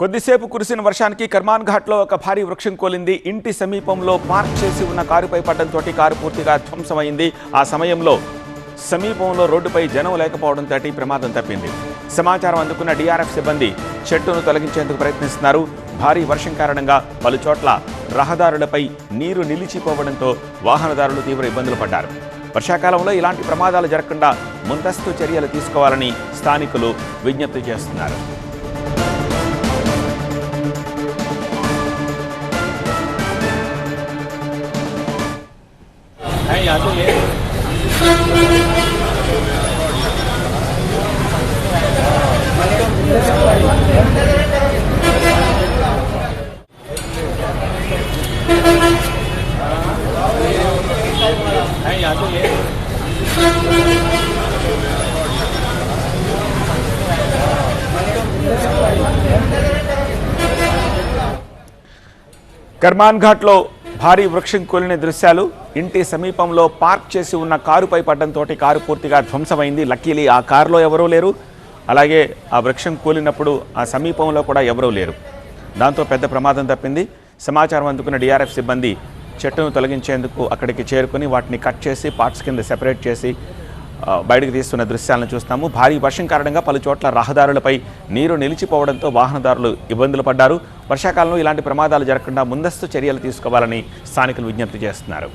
కొద్దిసేపు కురిసిన వర్షానికి కర్మాన్ ఘాట్లో ఒక భారీ వృక్షం కోలింది. ఇంటి సమీపంలో పార్క్ చేసి ఉన్న కారుపై పడడంతో కారు పూర్తిగా ధ్వంసమైంది. ఆ సమయంలో సమీపంలో రోడ్డుపై జనం లేకపోవడంతో ప్రమాదం తప్పింది. సమాచారం అందుకున్న డిఆర్ఎఫ్ సిబ్బంది చెట్టును తొలగించేందుకు ప్రయత్నిస్తున్నారు. భారీ వర్షం కారణంగా పలు చోట్ల రహదారులపై నీరు నిలిచిపోవడంతో వాహనదారులు తీవ్ర ఇబ్బందులు పడ్డారు. వర్షాకాలంలో ఇలాంటి ప్రమాదాలు జరగకుండా ముందస్తు చర్యలు తీసుకోవాలని స్థానికులు విజ్ఞప్తి చేస్తున్నారు. కర్మాన్ ఘాట్లో భారీ వృక్షం కూలిన దృశ్యాలు. ఇంటి సమీపంలో పార్క్ చేసి ఉన్న కారుపై పడడంతో కారు పూర్తిగా ధ్వంసమైంది. లక్కీలీ ఆ కారులో ఎవరూ లేరు. అలాగే ఆ వృక్షం కూలినప్పుడు ఆ సమీపంలో కూడా ఎవరూ లేరు. దాంతో పెద్ద ప్రమాదం తప్పింది. సమాచారం అందుకున్న డిఆర్ఎఫ్ సిబ్బంది చెట్టును తొలగించేందుకు అక్కడికి చేరుకుని వాటిని కట్ చేసి పార్ట్స్ కింద సెపరేట్ చేసి బయటకు తీస్తున్న దృశ్యాలను చూస్తాము. భారీ వర్షం కారణంగా పలు చోట్ల రహదారులపై నీరు నిలిచిపోవడంతో వాహనదారులు ఇబ్బందులు పడ్డారు. వర్షాకాలంలో ఇలాంటి ప్రమాదాలు జరగకుండా ముందస్తు చర్యలు తీసుకోవాలని స్థానికులు విజ్ఞప్తి చేస్తున్నారు.